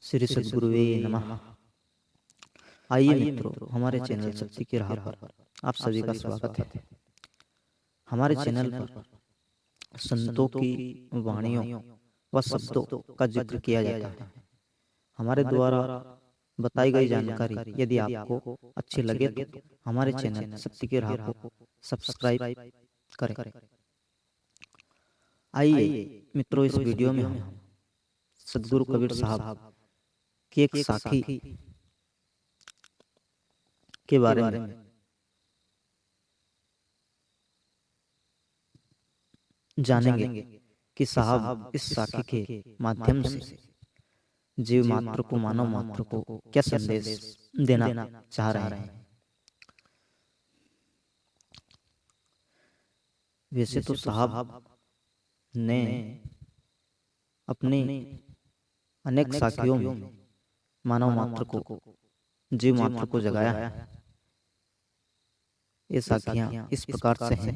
श्री सद्गुरुवे नमः। आइए मित्रों, हमारे चैनल सत्य की राह पर आप सभी का स्वागत है। हमारे चैनल पर संतों की वाणियों व शब्दों का जिक्र किया जाता है। हमारे द्वारा बताई गई जानकारी यदि आपको अच्छी लगे तो हमारे चैनल सत्य की राह को सब्सक्राइब करें। आइए मित्रों, इस वीडियो में हम सद्गुरु कबीर साहब की एक साखी के बारे में जानेंगे कि साहब इस साखी के माध्यम से जीव मात्र को, मानव मात्र को क्या संदेश देना चाह रहे हैं। वैसे तो साहब ने अपनी अनेक साखियों में मानव मात्र को, जीव मात्र को जगाया है। ये साखियां इस प्रकार से हैं।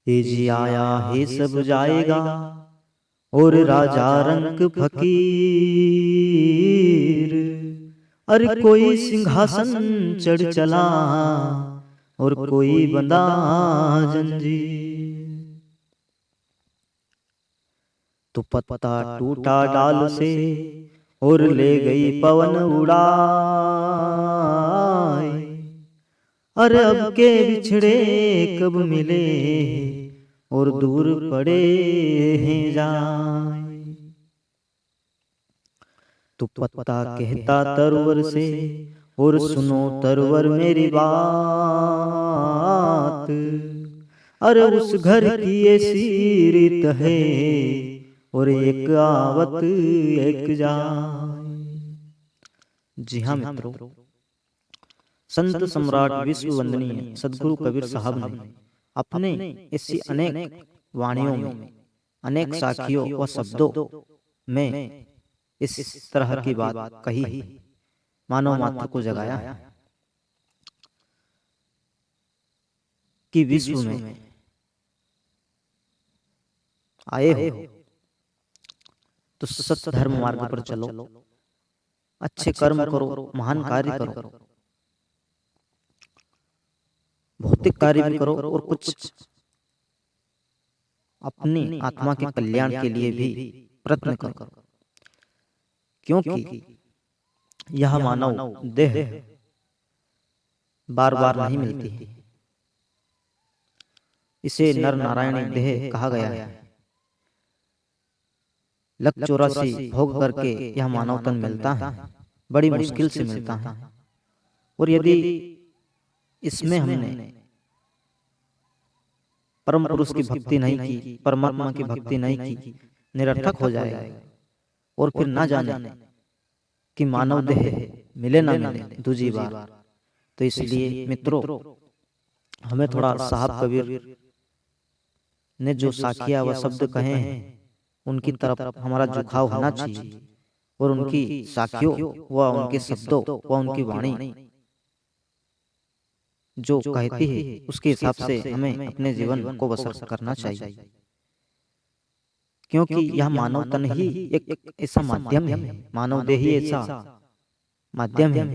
ये जी आया है सब जाएगा और राजा रंग फकीर, अरे कोई सिंहासन चढ़ चला और कोई बंधा जंजीर। तो पत्ता टूटा डाल से और ले गई पवन उड़ाए, अरे अब के बिछड़े कब मिले और दूर पड़े हैं जाए। तो पत्ता कहता तरवर से और सुनो तरवर मेरी बात, अरे उस घर की ऐसी रीत है और एक आवत एक जाए। जी हाँ मित्रों, संत सम्राट विश्व वंदनीय सद्गुरु कबीर साहब ने अपने ऐसी अनेक वाणियों में, अनेक साखियों व शब्दों में इस तरह की बात कही है, मानव मात्र को जगाया है कि विश्व में आए हो तो सत्य धर्म मार्ग पर चलो, अच्छे कर्म करो, महान कार्य करो, भौतिक कार्य भी करो और कुछ अपनी आत्मा के कल्याण के लिए भी प्रयत्न करो, क्योंकि यह मानव देह बार बार नहीं मिलती है। इसे नर नारायणी देह कहा गया है। लक 84 भोग करके यह मानव तन मिलता है, बड़ी मुश्किल से मिलता है। और यदि इसमें हमने परम पुरुष की भक्ति नहीं की, परमात्मा की भक्ति नहीं की, निरर्थक हो जाएगा। और फिर ना जाने कि मानव देह मिले ना मिले दूसरी बार। तो इसलिए मित्रों, हमें थोड़ा साहब कबीर ने जो साखिया व शब्द कहे हैं उनकी तरफ हमारा झुकाव होना चाहिए, और उनकी साखियों व उनके शब्दों व उनकी वाणी जो कहती है उसके हिसाब से हमें अपने जीवन को बसर करना चाहिए। क्योंकि यह मानव तन ही एक ऐसा माध्यम है, मानव देह ही ऐसा माध्यम है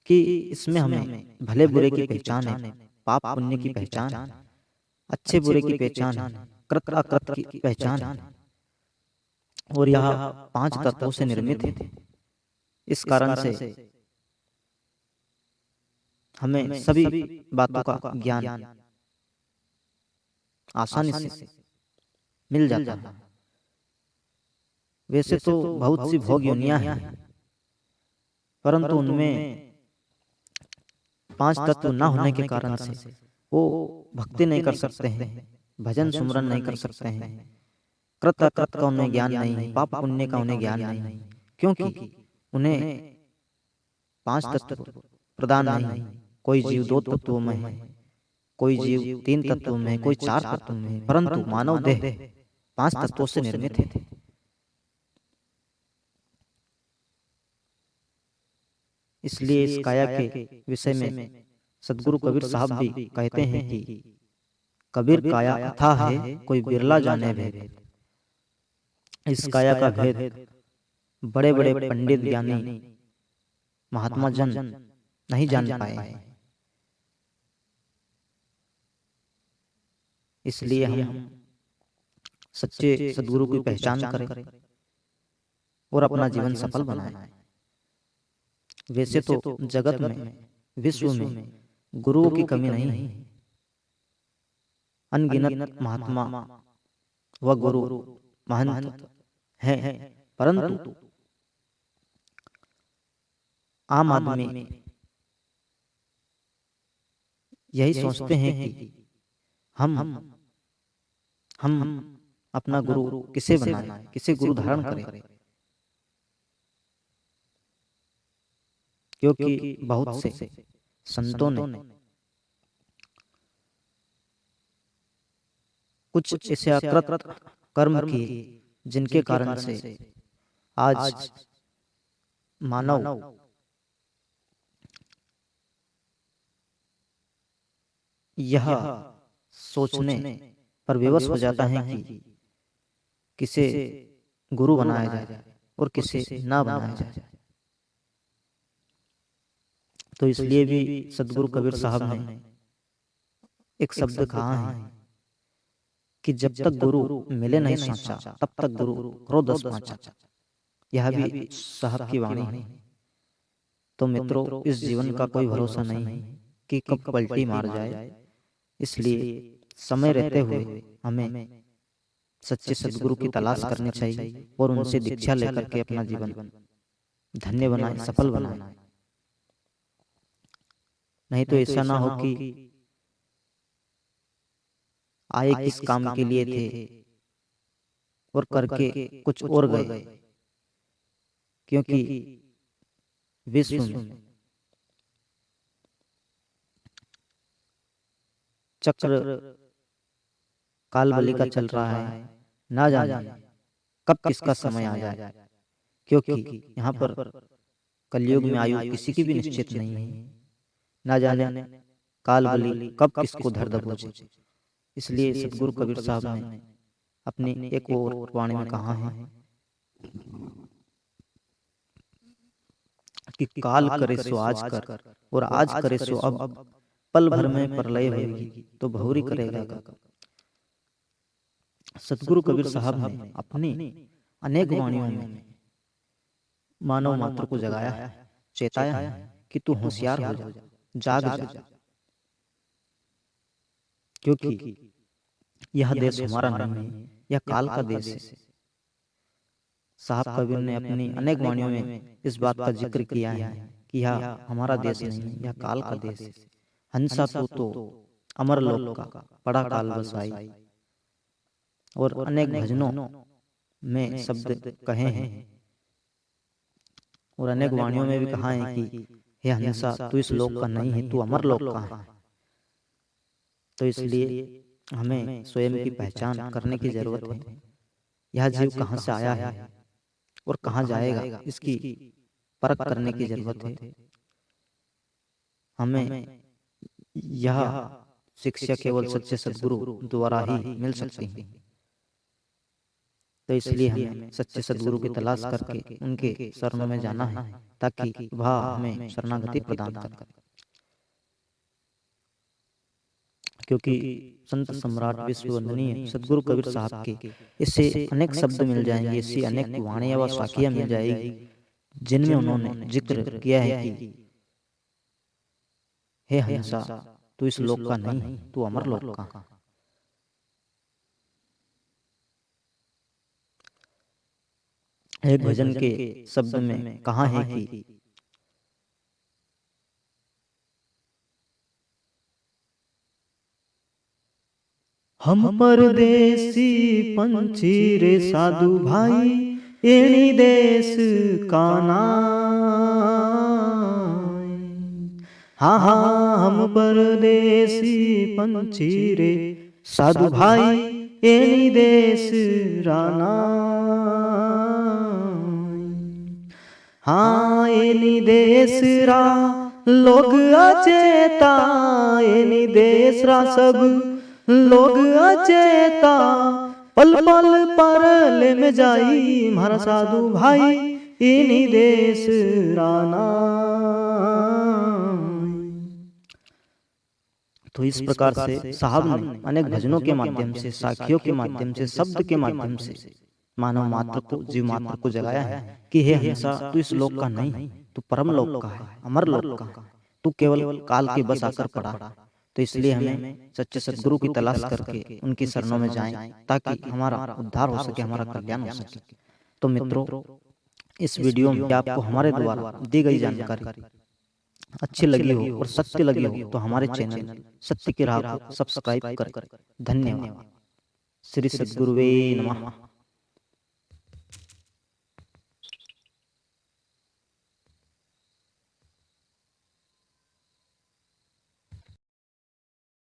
कि इसमें हमें भले बुरे की पहचान है, पाप पुण्य की पहचान, अच्छे बुरे की पहचान, कृत अकृत की पहचान, और यह 5 तत्वों से निर्मित है। इस कारण से हमें सभी बातों का ज्ञान आसानी से मिल जाता है। वैसे तो बहुत सी भोग योनियां हैं, परंतु उनमें 5 तत्व न होने के कारण से वो भक्ति नहीं कर सकते हैं, भजन सुमरन नहीं कर सकते हैं, कृत अकृत का उन्हें ज्ञान नहीं है, पाप पुण्य का उन्हें ज्ञान नहीं है, क्योंकि उन्हें 5 तत्व प्रदान नहीं है। कोई जीव 2 तत्वों में है, कोई जीव 3 तत्वों में, कोई 4 तत्वों में है, परंतु मानव देह 5 तत्वों से निर्मित है। इसलिए इस काया के विषय में सद्गुरु कबीर साहब भी कहते हैं कि कबीर काया अथाह है, कोई बिरला जाने भेद। इस काया का भेद बड़े बड़े पंडित ज्ञानी महात्मा जन नहीं जान पाए हैं। इसलिए हम सच्चे सद्गुरु की पहचान करें और अपना जीवन सफल बनाएं। वैसे तो जगत में, विश्व में गुरुओं की कमी नहीं है। अनगिनत महात्मा व गुरु महंत हैं, परंतु आम आदमी यही सोचते हैं कि हम अपना गुरु किसे बनाएं, किसे गुरु धारण करें, क्योंकि बहुत से संतों ने कुछ ऐसे अकृत कर्म किए जिनके कारण से आज मानव यह सोचने पर विवश हो जाता है कि किसे गुरु बनाया जाए और किसे ना बनाया जाए। तो इसलिए भी सदगुरु कबीर साहब ने एक शब्द कहा है कि जब तक गुरु मिले नहीं साचा, तब तक गुरु करो दस पांचा। यह भी साहब की वाणी है। तो मित्रों, इस जीवन का कोई भरोसा नहीं है कि कब पलटी मार जाए। इसलिए समय रहते हुए हमें सच्चे सदगुरु की तलाश करनी चाहिए और उनसे दीक्षा लेकर के अपना जीवन धन्य बनाए, सफल बनाए। नहीं तो ऐसा ना हो कि आए किस काम के लिए थे और करके कुछ और गए, क्योंकि विश्व में चक्र कालबली का चल रहा है, ना जाने कब किसका समय आ जाए। क्योंकि यहाँ पर कलयुग में आयु किसी की भी निश्चित नहीं है, ना जाने कालबली कब किसको धर दबोचे। इसलिए सदगुरु कबीर साहब ने अपनी एक और वाणी में कहा है कि काल करे सो आज कर और आज करे सो अब, पल भर में प्रलय होगी तो बहुरी करेगा कब। सदगुरु कबीर साहब ने अपनी अनेक वाणियों में मानव मात्र को जगाया है, चेताया है कि तू होशियार हो जा, जाग जा, क्योंकि यह देश हमारा नहीं है, यह काल का देश है। साहब कबीर ने अपनी अनेक वाणियों में इस बात का जिक्र किया है कि यह हमारा देश नहीं है, यह काल का देश है। हंसा तू तो अमर लोक का बड़ा काल बसाई, और अनेक भजनों में शब्द कहे हैं और अनेक वाणियों में भी कहा है कि हे हंसा, तू इस लोक का नहीं है, तू अमर लोक का है। तो इसलिए हमें स्वयं की पहचान करने की जरूरत है। यह जीव कहाँ से आया है और कहाँ जाएगा, इसकी परख करने की जरूरत है। हमें यह शिक्षा केवल सच्चे सद्गुरु द्वारा ही मिल सकती है। तो इसलिए हमें सच्चे सद्गुरु की तलाश करके उनके शरणों में जाना है, ताकि वह हमें शरणागति प्रदान करें। क्योंकि संत सम्राट विश्व वंदनीय सदगुरु कबीर साहब के इससे अनेक शब्द मिल जाएंगे, इससे अनेक वाणियां व साखियां मिल जाएगी, जिनमें उन्होंने जिक्र किया है कि हे हंसा, तू इस लोक का नहीं, तू अमर लोक का। एक भजन के शब्द में कहा है कि हम परदेसी पंछी रे साधु भाई, एनी देश का नाम। हाँ हाँ, हम परदेसी पंछी रे साधु भाई, एनी देश राना। हाँ, एनी देश रा लोग अचेता, एनी देश रा सब लोग अचेता, पल पल परले में जाई हमारा साधु भाई इन्हीं देश राना। तो इस प्रकार से साहब ने अनेक भजनों के माध्यम से, साखियों के माध्यम से, शब्द के माध्यम से मानव मात्र को, जीव मात्र को जगाया है कि हे हंसा, तू इस लोक का नहीं, तू परम लोक का है, अमर लोक का है, तू केवल काल के बस आकर पड़ा। तो इसलिए हमें सच्चे सद्गुरु की तलाश करके उनकी शरणों में जाएं ताकि हमारा उद्धार हो सके, हमारा कल्याण हो सके। तो मित्रों, इस वीडियो में आपको हमारे द्वारा दी गई जानकारी अच्छी लगी हो और सत्य लगी हो तो हमारे चैनल सत्य की राह को सब्सक्राइब करें। धन्यवाद। श्री सद्गुरुवे नमः।